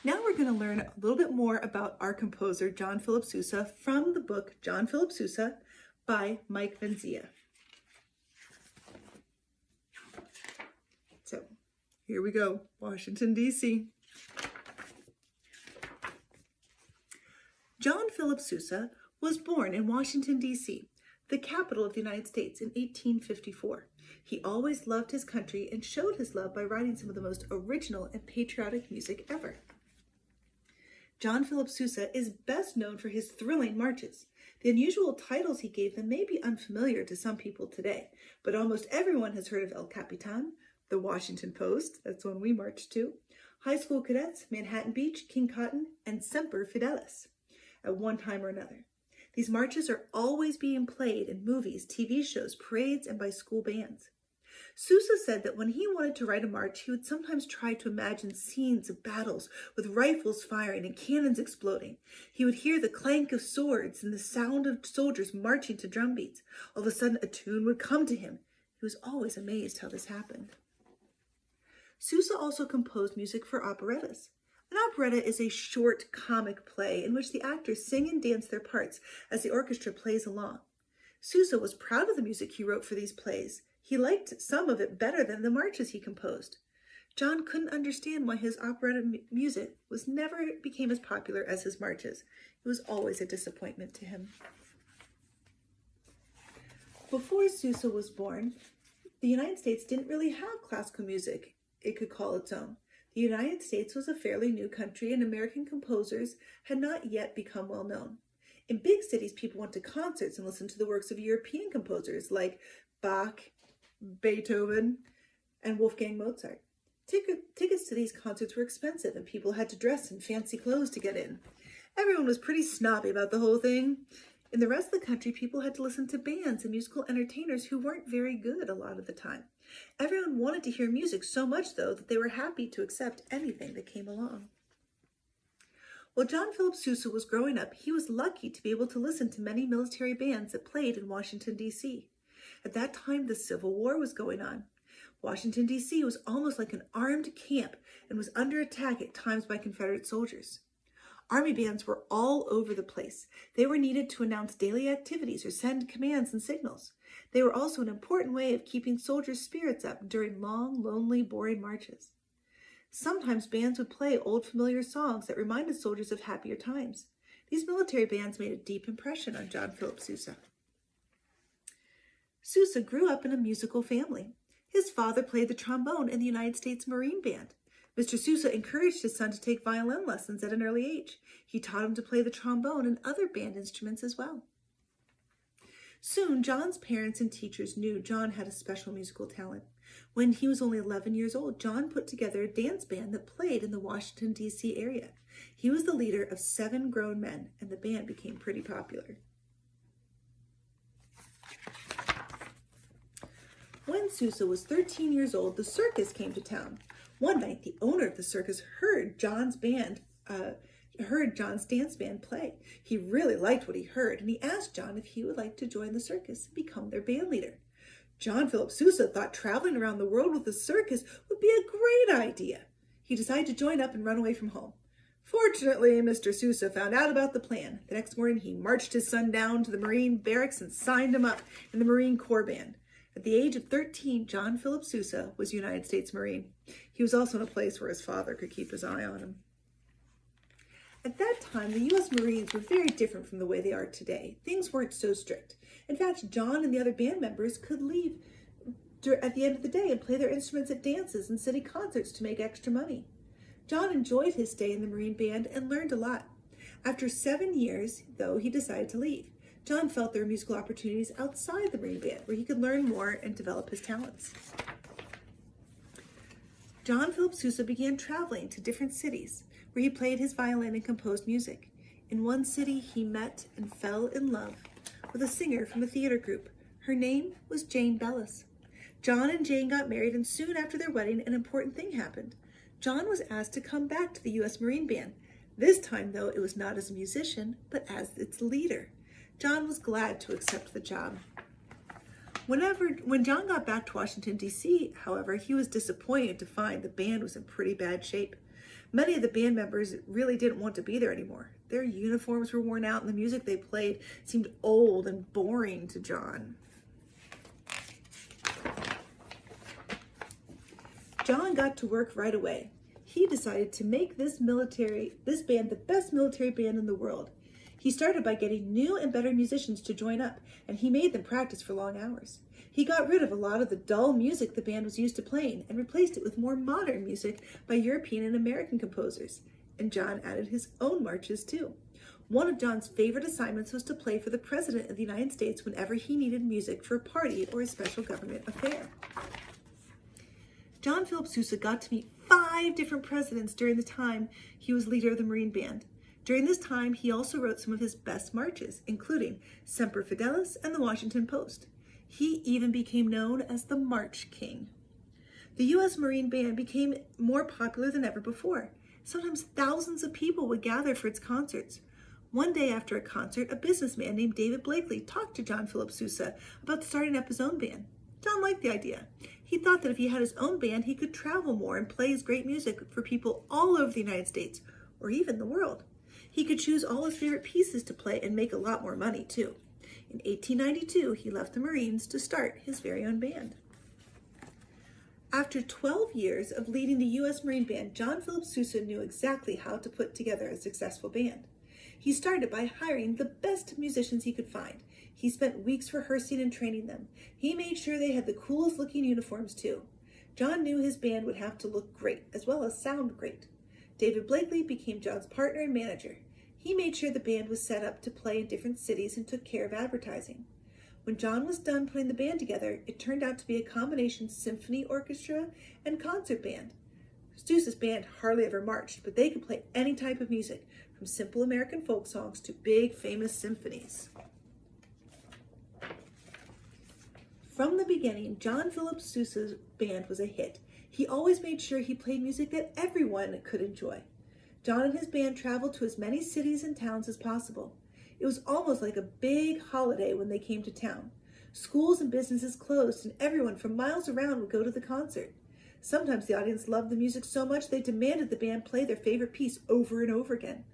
Now we're going to learn a little bit more about our composer, John Philip Sousa, from the book John Philip Sousa by Mike Venzia. So here we go, Washington, D.C. John Philip Sousa was born in Washington, D.C., the capital of the United States, in 1854. He always loved his country and showed his love by writing some of the most original and patriotic music ever. John Philip Sousa is best known for his thrilling marches. The unusual titles he gave them may be unfamiliar to some people today, but almost everyone has heard of El Capitan, the Washington Post, that's one we marched to, High School Cadets, Manhattan Beach, King Cotton, and Semper Fidelis at one time or another. These marches are always being played in movies, TV shows, parades, and by school bands. Sousa said that when he wanted to write a march, he would sometimes try to imagine scenes of battles with rifles firing and cannons exploding. He would hear the clank of swords and the sound of soldiers marching to drum beats. All of a sudden, a tune would come to him. He was always amazed how this happened. Sousa also composed music for operettas. An operetta is a short comic play in which the actors sing and dance their parts as the orchestra plays along. Sousa was proud of the music he wrote for these plays. He liked some of it better than the marches he composed. John couldn't understand why his operetta music never became as popular as his marches. It was always a disappointment to him. Before Sousa was born, the United States didn't really have classical music it could call its own. The United States was a fairly new country, and American composers had not yet become well known. In big cities, people went to concerts and listened to the works of European composers like Bach, Beethoven, and Wolfgang Mozart. Tickets to these concerts were expensive, and people had to dress in fancy clothes to get in. Everyone was pretty snobby about the whole thing. In the rest of the country, people had to listen to bands and musical entertainers who weren't very good a lot of the time. Everyone wanted to hear music so much, though, that they were happy to accept anything that came along. While John Philip Sousa was growing up, he was lucky to be able to listen to many military bands that played in Washington, D.C. At that time, the Civil War was going on. Washington, D.C. was almost like an armed camp and was under attack at times by Confederate soldiers. Army bands were all over the place. They were needed to announce daily activities or send commands and signals. They were also an important way of keeping soldiers' spirits up during long, lonely, boring marches. Sometimes bands would play old familiar songs that reminded soldiers of happier times. These military bands made a deep impression on John Philip Sousa. Sousa grew up in a musical family. His father played the trombone in the United States Marine Band. Mr. Sousa encouraged his son to take violin lessons at an early age. He taught him to play the trombone and other band instruments as well. Soon, John's parents and teachers knew John had a special musical talent. When he was only 11 years old, John put together a dance band that played in the Washington, D.C. area. He was the leader of 7 grown men, and the band became pretty popular. When Sousa was 13 years old, the circus came to town. One night, the owner of the circus heard John's dance band play. He really liked what he heard, and he asked John if he would like to join the circus and become their band leader. John Philip Sousa thought traveling around the world with the circus would be a great idea. He decided to join up and run away from home. Fortunately, Mr. Sousa found out about the plan. The next morning, he marched his son down to the Marine barracks and signed him up in the Marine Corps Band. At the age of 13, John Philip Sousa was a United States Marine. He was also in a place where his father could keep his eye on him. At that time, the U.S. Marines were very different from the way they are today. Things weren't so strict. In fact, John and the other band members could leave at the end of the day and play their instruments at dances and city concerts to make extra money. John enjoyed his stay in the Marine Band and learned a lot. After 7 years, though, he decided to leave. John felt there were musical opportunities outside the Marine Band where he could learn more and develop his talents. John Philip Sousa began traveling to different cities where he played his violin and composed music. In one city, he met and fell in love with a singer from a theater group. Her name was Jane Bellis. John and Jane got married, and soon after their wedding, an important thing happened. John was asked to come back to the U.S. Marine Band. This time, though, it was not as a musician, but as its leader. John was glad to accept the job. When John got back to Washington, D.C., however, he was disappointed to find the band was in pretty bad shape. Many of the band members really didn't want to be there anymore. Their uniforms were worn out and the music they played seemed old and boring to John. John got to work right away. He decided to make this band the best military band in the world. He started by getting new and better musicians to join up, and he made them practice for long hours. He got rid of a lot of the dull music the band was used to playing and replaced it with more modern music by European and American composers. And John added his own marches too. One of John's favorite assignments was to play for the President of the United States whenever he needed music for a party or a special government affair. John Philip Sousa got to meet 5 different presidents during the time he was leader of the Marine Band. During this time, he also wrote some of his best marches, including Semper Fidelis and the Washington Post. He even became known as the March King. The U.S. Marine Band became more popular than ever before. Sometimes thousands of people would gather for its concerts. One day after a concert, a businessman named David Blakely talked to John Philip Sousa about starting up his own band. John liked the idea. He thought that if he had his own band, he could travel more and play his great music for people all over the United States, or even the world. He could choose all his favorite pieces to play and make a lot more money, too. In 1892, he left the Marines to start his very own band. After 12 years of leading the U.S. Marine Band, John Philip Sousa knew exactly how to put together a successful band. He started by hiring the best musicians he could find. He spent weeks rehearsing and training them. He made sure they had the coolest looking uniforms too. John knew his band would have to look great as well as sound great. David Blakely became John's partner and manager. He made sure the band was set up to play in different cities and took care of advertising. When John was done putting the band together, it turned out to be a combination symphony orchestra and concert band. Sousa's band hardly ever marched, but they could play any type of music, from simple American folk songs to big famous symphonies. From the beginning, John Philip Sousa's band was a hit. He always made sure he played music that everyone could enjoy. John and his band traveled to as many cities and towns as possible. It was almost like a big holiday when they came to town. Schools and businesses closed, and everyone from miles around would go to the concert. Sometimes the audience loved the music so much they demanded the band play their favorite piece over and over again.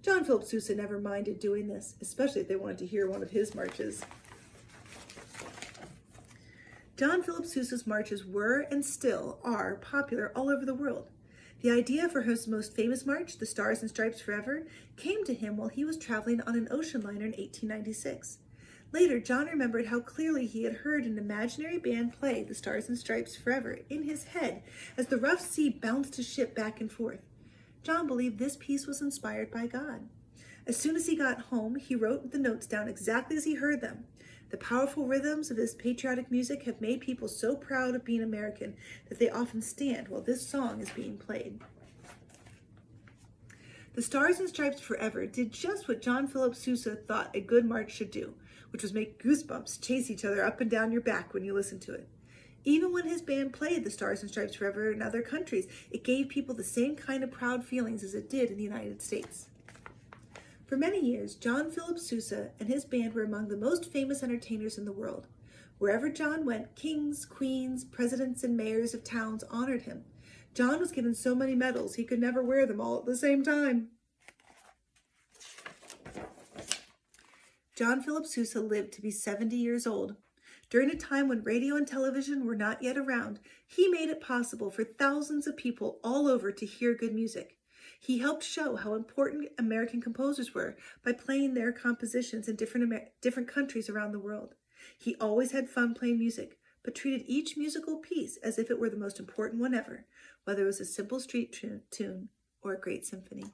John Philip Sousa never minded doing this, especially if they wanted to hear one of his marches. John Philip Sousa's marches were and still are popular all over the world. The idea for his most famous march, the Stars and Stripes Forever, came to him while he was traveling on an ocean liner in 1896. Later, John remembered how clearly he had heard an imaginary band play the Stars and Stripes Forever in his head as the rough sea bounced his ship back and forth. John believed this piece was inspired by God. As soon as he got home, he wrote the notes down exactly as he heard them. The powerful rhythms of his patriotic music have made people so proud of being American that they often stand while this song is being played. The Stars and Stripes Forever did just what John Philip Sousa thought a good march should do, which was make goosebumps chase each other up and down your back when you listen to it. Even when his band played the Stars and Stripes Forever in other countries, it gave people the same kind of proud feelings as it did in the United States. For many years, John Philip Sousa and his band were among the most famous entertainers in the world. Wherever John went, kings, queens, presidents, and mayors of towns honored him. John was given so many medals he could never wear them all at the same time. John Philip Sousa lived to be 70 years old. During a time when radio and television were not yet around, he made it possible for thousands of people all over to hear good music. He helped show how important American composers were by playing their compositions in different countries around the world. He always had fun playing music, but treated each musical piece as if it were the most important one ever, whether it was a simple street tune or a great symphony.